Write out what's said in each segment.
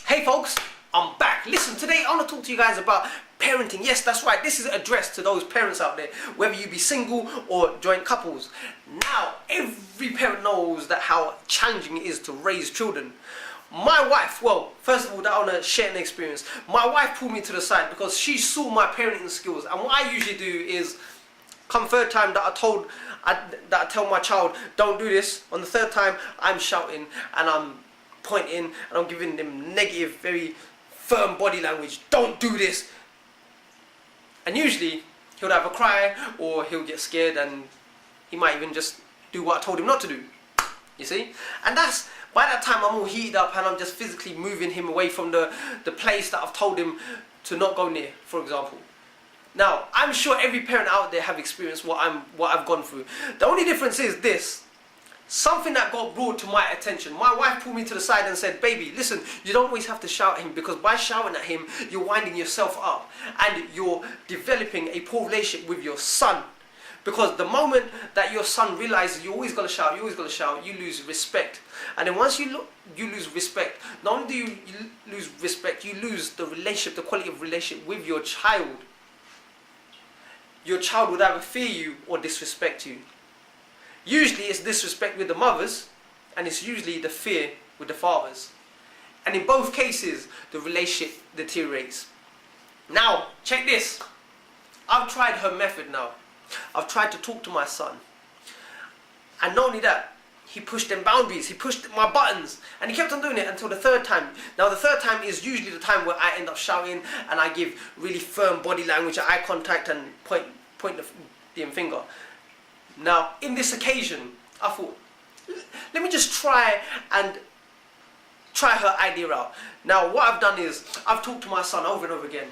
Hey folks, I'm back. Listen, today I want to talk to you guys about parenting. Yes, that's right. This is addressed to those parents out there, whether you be single or joint couples. Now, every parent knows that how challenging it is to raise children. My wife, well, first of all, I want to share an experience. My wife pulled me to the side because she saw my parenting skills, and what I usually do is, come third time that I tell my child, don't do this, on the third time, I'm shouting and I'm pointing and I'm giving them negative, very firm body language. Don't do this. And usually he'll have a cry or he'll get scared and he might even just do what I told him not to do. You see? And that's, by that time I'm all heated up and I'm just physically moving him away from the place that I've told him to not go near, for example. Now, I'm sure every parent out there have experienced what I've gone through. The only difference is this. Something that got brought to my attention. My wife pulled me to the side and said, baby, listen, you don't always have to shout at him, because by shouting at him, you're winding yourself up and you're developing a poor relationship with your son. Because the moment that your son realizes you always gotta shout, you lose respect. And then once you lose respect, not only do you lose respect, you lose the relationship, the quality of relationship with your child. Your child would either fear you or disrespect you. Usually it's disrespect with the mothers, and it's usually the fear with the fathers. And in both cases, the relationship deteriorates. Now, check this. I've tried her method now. I've tried to talk to my son. And not only that, he pushed them boundaries, he pushed my buttons, and he kept on doing it until the third time. Now the third time is usually the time where I end up shouting and I give really firm body language, eye contact, and point the finger. Now, in this occasion, I thought, let me just try her idea out. Now, what I've done is, I've talked to my son over and over again,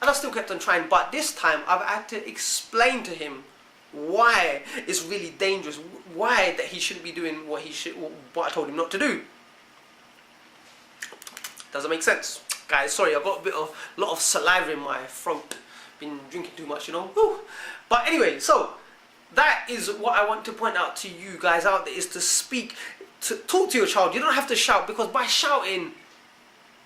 and I still kept on trying, but this time I've had to explain to him why it's really dangerous, why that he shouldn't be doing what I told him not to do. Doesn't make sense. Guys, sorry, I've got a lot of saliva in my throat. Been drinking too much, you know. Woo. But anyway, so that is what I want to point out to you guys out there, is to talk to your child. You don't have to shout, because by shouting,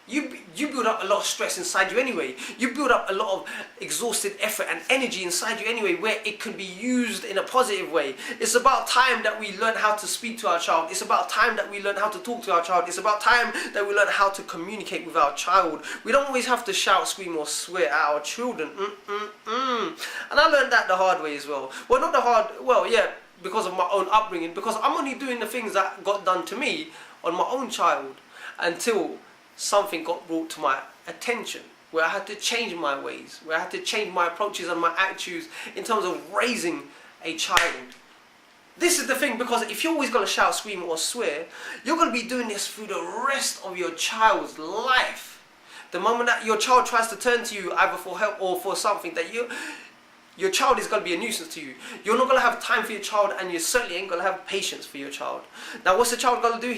you build up a lot of stress inside you anyway. You build up a lot of exhausted effort and energy inside you anyway, where it can be used in a positive way. It's about time that we learn how to speak to our child. It's about time that we learn how to talk to our child. It's about time that we learn how to communicate with our child. We don't always have to shout, scream or swear at our children. And I learned that the hard way as well. Well, not the hard, well, yeah, because of my own upbringing, because I'm only doing the things that got done to me on my own child until something got brought to my attention, where I had to change my ways, where I had to change my approaches and my attitudes in terms of raising a child. This is the thing, because if you're always going to shout, scream or swear, you're going to be doing this through the rest of your child's life. The moment that your child tries to turn to you either for help or for something, that your child is going to be a nuisance to you. You're not going to have time for your child, and you certainly ain't going to have patience for your child. Now, what's the child going to do?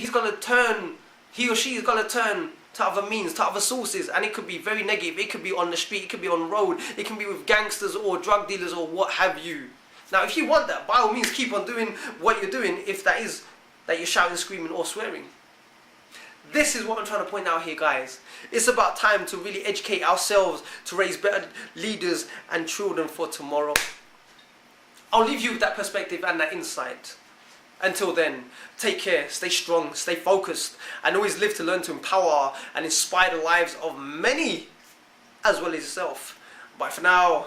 He or she is going to turn to other means, to other sources, and it could be very negative. It could be on the street, it could be on the road, it can be with gangsters or drug dealers or what have you. Now, if you want that, by all means keep on doing what you're doing, if that is that you're shouting, screaming or swearing. This is what I'm trying to point out here, guys. It's about time to really educate ourselves to raise better leaders and children for tomorrow. I'll leave you with that perspective and that insight. Until then, take care, stay strong, stay focused, and always live to learn to empower and inspire the lives of many as well as yourself. Bye for now.